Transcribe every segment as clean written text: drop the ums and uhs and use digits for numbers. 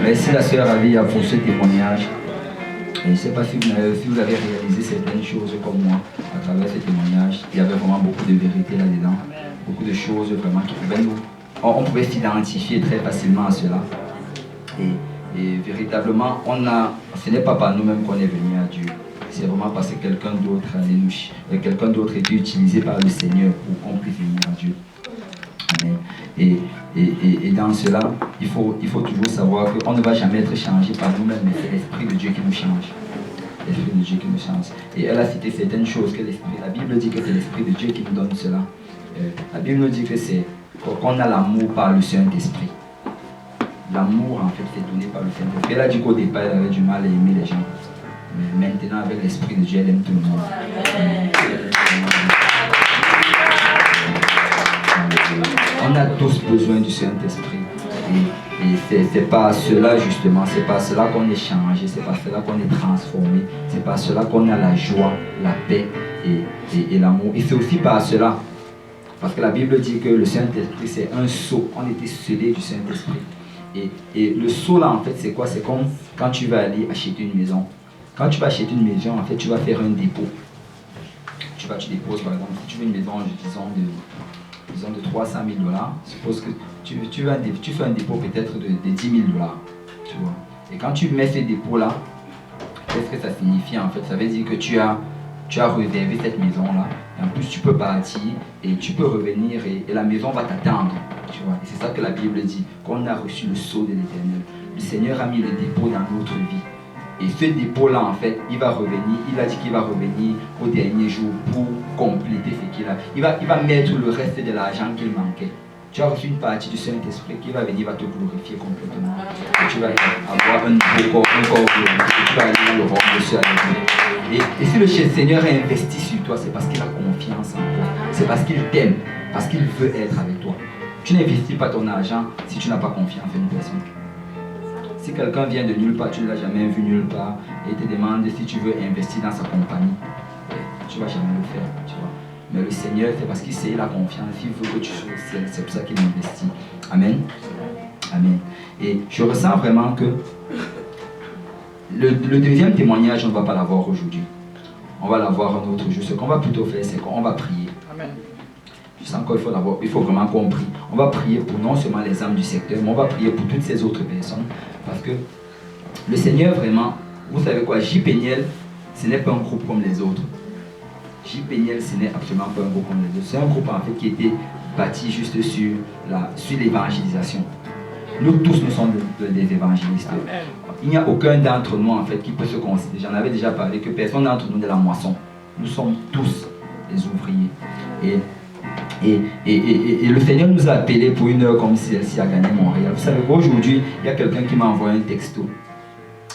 Merci la sœur Alia pour ce témoignage. Et je ne sais pas si vous avez réalisé certaines choses comme moi à travers ce témoignage. Il y avait vraiment beaucoup de vérité là-dedans. Beaucoup de choses vraiment qui pouvaient nous... On pouvait s'identifier très facilement à cela. Et véritablement, ce n'est pas par nous-mêmes qu'on est venu à Dieu. C'est vraiment parce que quelqu'un d'autre était utilisé par le Seigneur pour qu'on puisse venir à Dieu. Amen. Et dans cela, il faut toujours savoir qu'on ne va jamais être changé par nous-mêmes, mais c'est l'Esprit de Dieu qui nous change. L'Esprit de Dieu qui nous change. Et elle a cité certaines choses que la Bible dit que c'est l'Esprit de Dieu qui nous donne cela. La Bible nous dit que c'est qu'on a l'amour par le Saint-Esprit. L'amour, en fait, c'est donné par le Saint-Esprit. Elle a dit qu'au départ, elle avait du mal à aimer les gens. Mais maintenant, avec l'Esprit de Dieu, elle aime tout le monde. On a tous besoin du Saint-Esprit. Et c'est pas cela, justement, c'est pas cela qu'on est changé, c'est pas cela qu'on est transformé, c'est pas cela qu'on a la joie, la paix et l'amour. Et c'est aussi par cela, parce que la Bible dit que le Saint-Esprit, c'est un sceau. On était scellé du Saint-Esprit. Et le sceau là, en fait, c'est quoi? C'est comme quand tu vas aller acheter une maison. Quand tu vas acheter une maison, en fait, tu vas faire un dépôt. Tu déposes, par exemple, si tu veux une maison, disons de 300 000 $, suppose que tu fais un dépôt peut-être de 10 000 $. Tu vois. Et quand tu mets ce dépôt-là, qu'est-ce que ça signifie en fait? Ça veut dire que tu as réservé cette maison-là. Et en plus, tu peux partir et tu peux revenir et la maison va t'attendre. Tu vois. Et c'est ça que la Bible dit, qu'on a reçu le sceau de l'Éternel. Le Seigneur a mis le dépôt dans notre vie. Et ce dépôt-là, en fait, il va revenir. Il a dit qu'il va revenir au dernier jour pour compléter ce qu'il a. Il va mettre le reste de l'argent qu'il manquait. Tu as reçu une partie du Saint-Esprit qui va venir, va te glorifier complètement. Et tu vas avoir un nouveau corps, glorifié. Tu vas aller dans le royaume de Dieu avec lui. Et si le Seigneur a investi sur toi, c'est parce qu'il a confiance en toi. C'est parce qu'il t'aime, parce qu'il veut être avec toi. Tu n'investis pas ton argent si tu n'as pas confiance en une personne. Si quelqu'un vient de nulle part, tu ne l'as jamais vu nulle part, et te demande si tu veux investir dans sa compagnie, tu ne vas jamais le faire, tu vois. Mais le Seigneur, c'est parce qu'il sait la confiance, il veut que tu sois au ciel, c'est pour ça qu'il investit. Amen. Amen. Et je ressens vraiment que le deuxième témoignage, on ne va pas l'avoir aujourd'hui. On va l'avoir un autre jour. Ce qu'on va plutôt faire, c'est qu'on va prier. Amen. Je sens qu'il faut vraiment qu'on prie. On va prier pour non seulement les âmes du secteur, mais on va prier pour toutes ces autres personnes. Parce que le Seigneur vraiment, vous savez quoi, J-Péniel, ce n'est pas un groupe comme les autres. J-Péniel, ce n'est absolument pas un groupe comme les autres. C'est un groupe en fait qui était bâti juste sur l'évangélisation. Nous tous, nous sommes des évangélistes. Il n'y a aucun d'entre nous en fait qui peut se considérer. J'en avais déjà parlé que personne d'entre nous n'est la moisson. Nous sommes tous des ouvriers. Et le Seigneur nous a appelés pour une heure comme si celle-ci a gagné Montréal. Vous savez, aujourd'hui, il y a quelqu'un qui m'a envoyé un texto.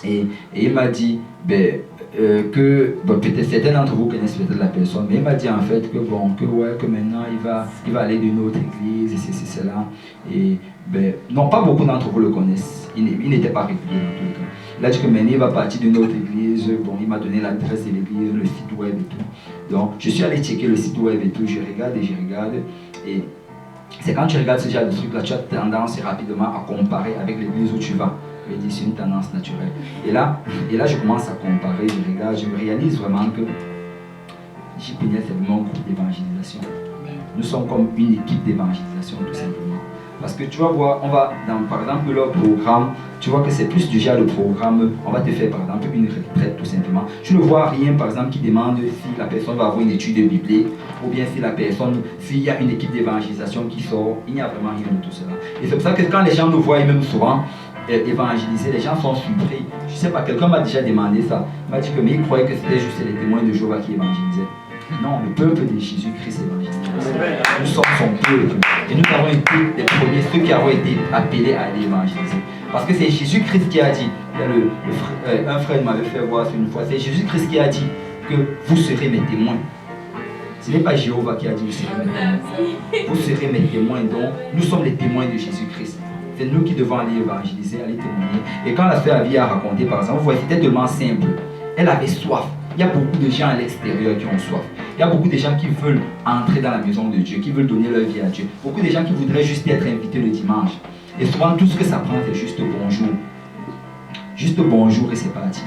Et il m'a dit peut-être certains d'entre vous connaissent peut-être la personne, mais il m'a dit en fait que maintenant il va aller d'une autre église, et c'est cela. Et non, pas beaucoup d'entre vous le connaissent. Il n'était pas régulier dans tous les cas. Il a dit que maintenant il va partir d'une autre église. Bon, il m'a donné l'adresse de l'église, le site web et tout. Donc, je suis allé checker le site web et tout. Je regarde. Et c'est quand tu regardes ce genre de trucs là, tu as tendance rapidement à comparer avec l'église où tu vas. C'est une tendance naturelle. Et là, je commence à comparer, je regarde, je me réalise vraiment que J-Péniel, c'est vraiment un groupe d'évangélisation. Nous sommes comme une équipe d'évangélisation, tout simplement. Parce que tu vas voir, on va dans, par exemple, leur programme, tu vois que c'est plus du genre de programme, on va te faire par exemple une retraite, tout simplement. Tu ne vois rien, par exemple, qui demande si la personne va avoir une étude biblique, ou bien si la personne, s'il y a une équipe d'évangélisation qui sort, il n'y a vraiment rien de tout cela. Et c'est pour ça que quand les gens nous voient, même souvent, évangéliser, les gens sont surpris. Je sais pas, quelqu'un m'a déjà demandé ça. Il m'a dit que mais il croyait que c'était juste les témoins de Jéhovah qui évangélisaient. Non, le peuple de Jésus-Christ évangélise. Nous sommes son peuple. Et nous avons été les premiers, ceux qui avons été appelés à aller évangéliser. Parce que c'est Jésus-Christ qui a dit, un frère m'avait fait voir une fois, c'est Jésus-Christ qui a dit que vous serez mes témoins. Ce n'est pas Jéhovah qui a dit vous serez mes témoins. Vous serez mes témoins, donc nous sommes les témoins de Jésus-Christ. C'est nous qui devons aller évangéliser, aller témoigner. Et quand la sœur Avi a raconté, par exemple, vous voyez, c'était tellement simple. Elle avait soif. Il y a beaucoup de gens à l'extérieur qui ont soif. Il y a beaucoup de gens qui veulent entrer dans la maison de Dieu, qui veulent donner leur vie à Dieu. Beaucoup de gens qui voudraient juste être invités le dimanche. Et souvent, tout ce que ça prend, c'est juste bonjour. Juste bonjour et c'est parti.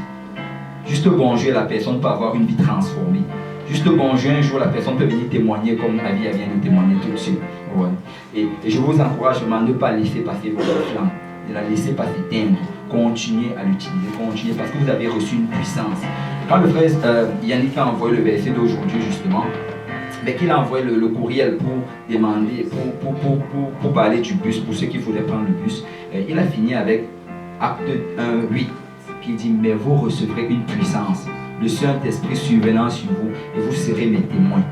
Juste bonjour et la personne peut avoir une vie transformée. Juste bonjour, un jour la personne peut venir témoigner comme la vie vient de témoigner tout de suite. Ouais. Et je vous encourage vraiment à ne pas laisser passer votre flamme, de la laisser pas s'éteindre. Continuez à l'utiliser, continuez parce que vous avez reçu une puissance. Quand le frère Yannick a envoyé le verset d'aujourd'hui justement, mais qu'il a envoyé le courriel pour demander, pour parler du bus, pour ceux qui voulaient prendre le bus, il a fini avec Acte 1, 8, qui dit, mais vous recevrez une puissance, le Saint-Esprit survenant sur vous, et vous serez mes témoins.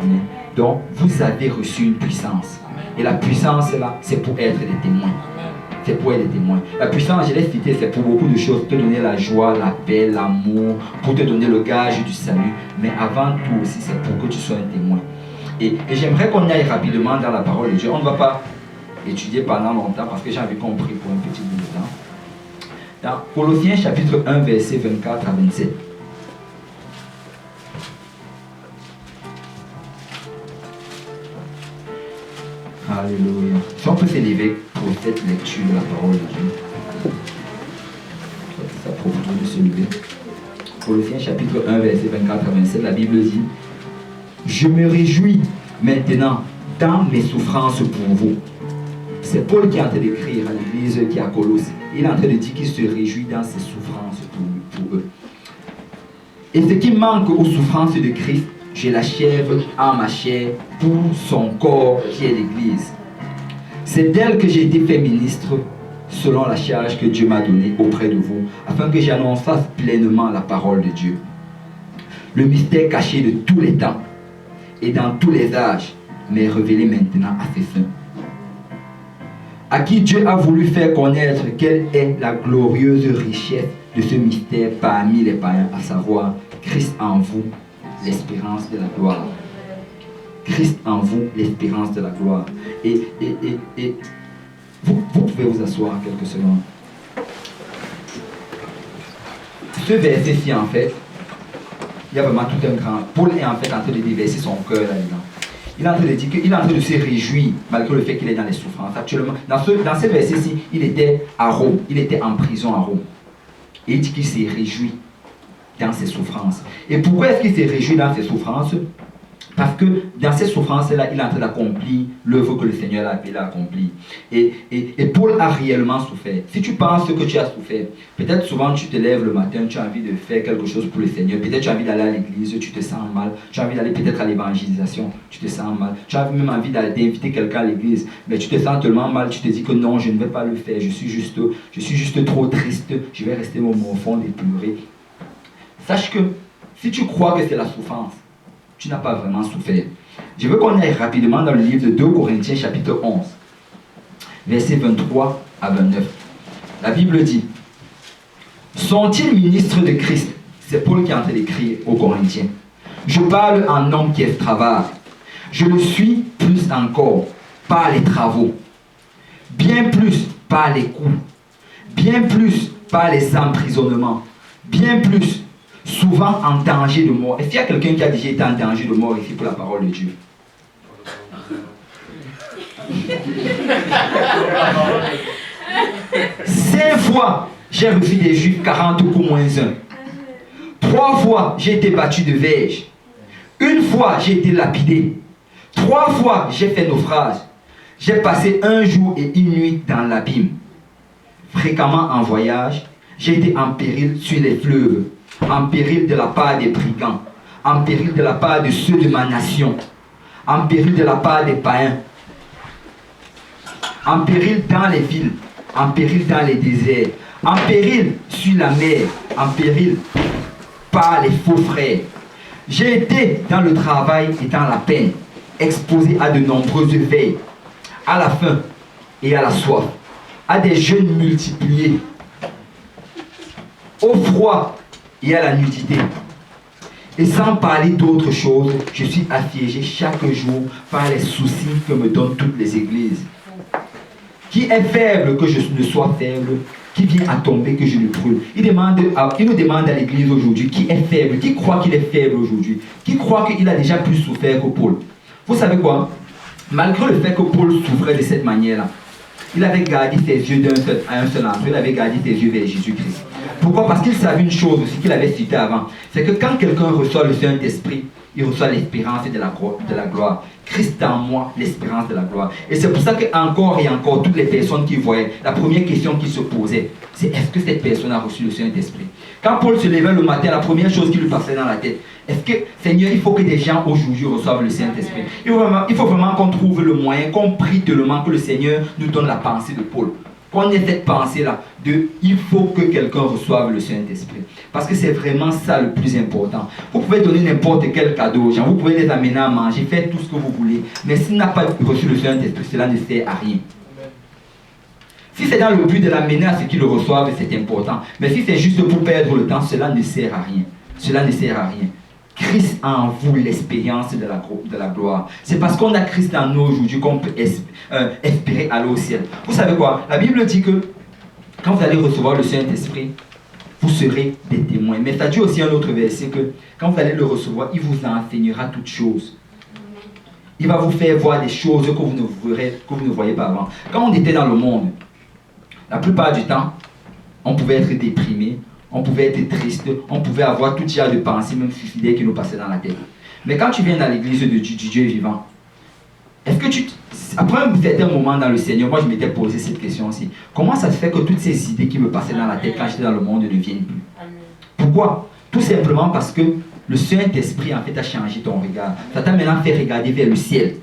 Amen. Donc, vous avez reçu une puissance. Et la puissance, là, c'est pour être des témoins. C'est pour être des témoins. La puissance, je l'ai cité, c'est pour beaucoup de choses. Te donner la joie, la paix, l'amour, pour te donner le gage du salut. Mais avant tout aussi, c'est pour que tu sois un témoin. Et j'aimerais qu'on aille rapidement dans la parole de Dieu. On ne va pas étudier pendant longtemps parce que j'avais compris pour un petit bout de temps. Dans Colossiens chapitre 1, verset 24 à 27. Alléluia. Si on peut s'élever pour cette lecture de la parole de Dieu. Ça propose de se lever. Colossiens chapitre 1, verset 24 à 27, la Bible dit, je me réjouis maintenant dans mes souffrances pour vous. C'est Paul qui est en train d'écrire à l'église qui est à Colosse. Il est en train de dire qu'il se réjouit dans ses souffrances pour eux. Et ce qui manque aux souffrances de Christ, je l'achève en ma chair pour son corps qui est l'église. C'est d'elle que j'ai été fait ministre selon la charge que Dieu m'a donnée auprès de vous, afin que j'annonce pleinement la parole de Dieu. Le mystère caché de tous les temps et dans tous les âges m'est révélé maintenant à ses saints, à qui Dieu a voulu faire connaître quelle est la glorieuse richesse de ce mystère parmi les païens, à savoir Christ en vous, l'espérance de la gloire. Christ en vous, l'espérance de la gloire. Et vous pouvez vous asseoir quelques secondes. Ce verset-ci, en fait, il y a vraiment tout un grand... Paul est en fait en train de déverser son cœur là-dedans. Il est en train de dire qu'il est en train de se réjouir malgré le fait qu'il est dans les souffrances. Actuellement, dans ce verset-ci, il était à Rome. Il était en prison à Rome. Et il dit qu'il s'est réjoui dans ses souffrances. Et pourquoi est-ce qu'il s'est réjoui dans ses souffrances? Parce que dans ces souffrances-là, il est en train d'accomplir l'œuvre que le Seigneur l'a appelé à accomplir. Et Paul a réellement souffert. Si tu penses que tu as souffert, peut-être souvent tu te lèves le matin, tu as envie de faire quelque chose pour le Seigneur. Peut-être tu as envie d'aller à l'église, tu te sens mal. Tu as envie d'aller peut-être à l'évangélisation, tu te sens mal. Tu as même envie d'inviter quelqu'un à l'église, mais tu te sens tellement mal, tu te dis que non, je ne vais pas le faire. Je suis juste trop triste. Je vais rester au fond et pleurer. Sache que si tu crois que c'est la souffrance, tu n'as pas vraiment souffert. Je veux qu'on aille rapidement dans le livre de 2 Corinthiens chapitre 11, versets 23 à 29. La Bible dit, sont-ils ministres de Christ? C'est Paul qui est en train d'écrire aux Corinthiens. Je parle en homme qui extravage. Je le suis plus encore par les travaux, bien plus par les coups, bien plus par les emprisonnements, bien plus souvent en danger de mort. Est-ce qu'il y a quelqu'un qui a déjà été en danger de mort ici pour la parole de Dieu? 5 fois, j'ai reçu des Juifs 40 coups moins 1. 3 fois, j'ai été battu de verge. 1 fois, j'ai été lapidé. 3 fois, j'ai fait naufrage. J'ai passé 1 jour et 1 nuit dans l'abîme. Fréquemment en voyage, j'ai été en péril sur les fleuves, en péril de la part des brigands, en péril de la part de ceux de ma nation, en péril de la part des païens, en péril dans les villes, en péril dans les déserts, en péril sur la mer, en péril par les faux frères. J'ai été dans le travail et dans la peine, exposé à de nombreuses veilles, à la faim et à la soif, à des jeûnes multipliés, au froid et à la nudité. Et sans parler d'autre chose, je suis assiégé chaque jour par les soucis que me donnent toutes les églises. Qui est faible que je ne sois faible, qui vient à tomber que je le brûle. Il nous demande à l'église aujourd'hui qui est faible, qui croit qu'il est faible aujourd'hui, qui croit qu'il a déjà plus souffert que Paul. Vous savez quoi? Malgré le fait que Paul souffrait de cette manière-là, Il avait gardé ses yeux à un seul endroit. Il avait gardé ses yeux vers Jésus-Christ. Pourquoi? Parce qu'il savait une chose aussi qu'il avait cité avant. C'est que quand quelqu'un reçoit le Saint-Esprit, il reçoit l'espérance de la gloire. Christ en moi, l'espérance de la gloire. Et c'est pour ça qu'encore et encore, toutes les personnes qui voyaient, la première question qui se posait, c'est est-ce que cette personne a reçu le Saint-Esprit? Quand Paul se levait le matin, la première chose qui lui passait dans la tête, est-ce que, Seigneur, il faut que des gens aujourd'hui reçoivent le Saint-Esprit? Il faut vraiment qu'on trouve le moyen, qu'on prie tellement que le Seigneur nous donne la pensée de Paul. Qu'on ait cette pensée-là de il faut que quelqu'un reçoive le Saint-Esprit. Parce que c'est vraiment ça le plus important. Vous pouvez donner n'importe quel cadeau aux gens, vous pouvez les amener à manger, faire tout ce que vous voulez. Mais s'il n'a pas reçu le Saint-Esprit, cela ne sert à rien. Si c'est dans le but de l'amener à ce qu'il le reçoive, c'est important. Mais si c'est juste pour perdre le temps, cela ne sert à rien. Cela ne sert à rien. Christ a en vous l'expérience de la gloire. C'est parce qu'on a Christ en nous aujourd'hui qu'on peut espérer aller au ciel. Vous savez quoi? La Bible dit que quand vous allez recevoir le Saint-Esprit, vous serez des témoins. Mais ça dit aussi un autre verset que quand vous allez le recevoir, il vous enseignera toutes choses. Il va vous faire voir des choses que vous ne voyez pas avant. Quand on était dans le monde, la plupart du temps, on pouvait être déprimé, on pouvait être triste, on pouvait avoir tout genre de pensées, même suicidaires qui nous passaient dans la tête. Mais quand tu viens dans l'église du Dieu vivant, est-ce que après un certain moment dans le Seigneur, moi je m'étais posé cette question aussi. Comment ça se fait que toutes ces idées qui me passaient dans la tête quand j'étais dans le monde ne viennent plus? Pourquoi? Tout simplement parce que le Saint-Esprit en fait a changé ton regard. Ça t'a maintenant fait regarder vers le ciel.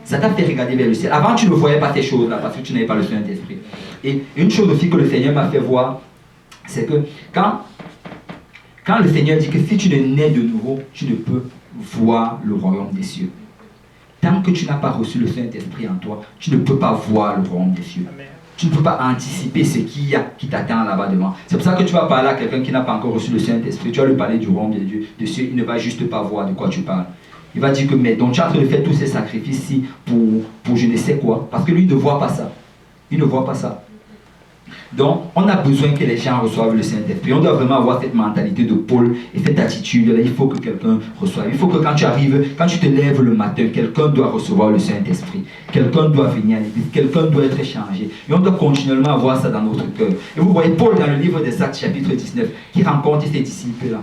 Ça t'a fait regarder vers le ciel. Avant tu ne voyais pas ces choses-là parce que tu n'avais pas le Saint-Esprit. Et une chose aussi que le Seigneur m'a fait voir, c'est que quand le Seigneur dit que si tu ne nais de nouveau, tu ne peux voir le royaume des cieux. Tant que tu n'as pas reçu le Saint-Esprit en toi, tu ne peux pas voir le royaume des cieux. Amen. Tu ne peux pas anticiper ce qu'il y a qui t'attend là-bas devant. C'est pour ça que tu vas parler à quelqu'un qui n'a pas encore reçu le Saint-Esprit. Tu vas lui parler du royaume de Dieu, des cieux. Il ne va juste pas voir de quoi tu parles. Il va dire que, mais donc tu es en train de faire tous ces sacrifices-ci pour je ne sais quoi. Parce que lui ne voit pas ça. Il ne voit pas ça. Donc, on a besoin que les gens reçoivent le Saint-Esprit. On doit vraiment avoir cette mentalité de Paul et cette attitude-là. Il faut que quelqu'un reçoive. Il faut que quand tu arrives, quand tu te lèves le matin, quelqu'un doit recevoir le Saint-Esprit. Quelqu'un doit venir à l'église. Quelqu'un doit être changé. Et on doit continuellement avoir ça dans notre cœur. Et vous voyez Paul dans le livre des Actes, chapitre 19, qui rencontre ces disciples-là.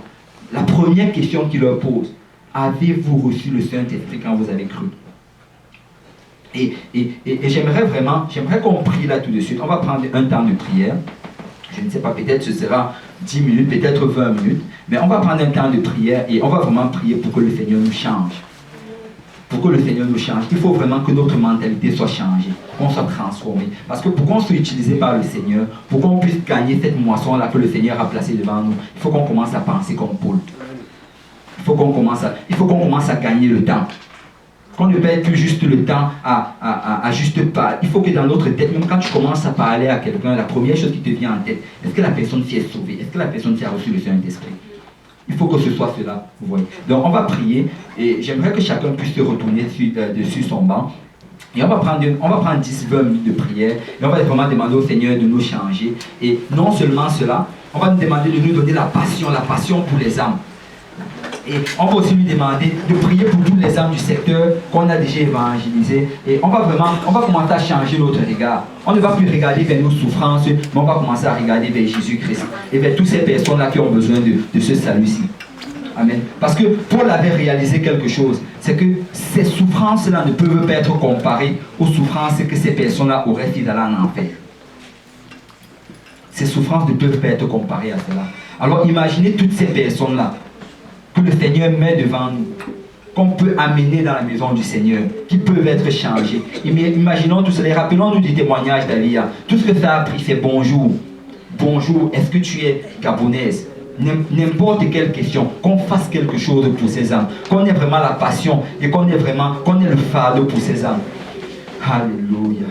La première question qu'il leur pose, avez-vous reçu le Saint-Esprit quand vous avez cru? Et j'aimerais qu'on prie là tout de suite. On va prendre un temps de prière. Je ne sais pas, peut-être ce sera 10 minutes, peut-être 20 minutes. Mais on va prendre un temps de prière et on va vraiment prier pour que le Seigneur nous change. Pour que le Seigneur nous change. Il faut vraiment que notre mentalité soit changée, qu'on soit transformé. Parce que pour qu'on soit utilisé par le Seigneur, pour qu'on puisse gagner cette moisson-là que le Seigneur a placée devant nous, il faut qu'on commence à penser comme Paul. Il faut qu'on commence à gagner le temps. Qu'on ne perde plus juste le temps à juste parler. Il faut que dans notre tête, même quand tu commences à parler à quelqu'un, la première chose qui te vient en tête, est-ce que la personne s'y est sauvée? Est-ce que la personne s'y a reçu le Saint-Esprit? Il faut que ce soit cela, vous voyez. Donc on va prier et j'aimerais que chacun puisse se retourner dessus son banc. Et on va prendre 10-20 minutes de prière et on va vraiment demander au Seigneur de nous changer. Et non seulement cela, on va nous demander de nous donner la passion pour les âmes. Et on va aussi lui demander de prier pour tous les âmes du secteur qu'on a déjà évangélisés. Et on va commencer à changer notre regard. On ne va plus regarder vers nos souffrances, mais on va commencer à regarder vers Jésus-Christ et vers toutes ces personnes-là qui ont besoin de ce salut-ci. Amen. Parce que Paul avait réalisé quelque chose, c'est que ces souffrances-là ne peuvent pas être comparées aux souffrances que ces personnes-là auraient s'ils allaient en enfer. Ces souffrances ne peuvent pas être comparées à cela. Alors imaginez toutes ces personnes-là que le Seigneur met devant nous, qu'on peut amener dans la maison du Seigneur, qui peuvent être changés. Imaginons tout cela, rappelons-nous du témoignage d'Alia. Tout ce que ça a pris, c'est bonjour. Bonjour, est-ce que tu es gabonaise? N'importe quelle question, qu'on fasse quelque chose pour ces âmes, qu'on ait vraiment la passion et qu'on ait le fardeau pour ces âmes. Alléluia.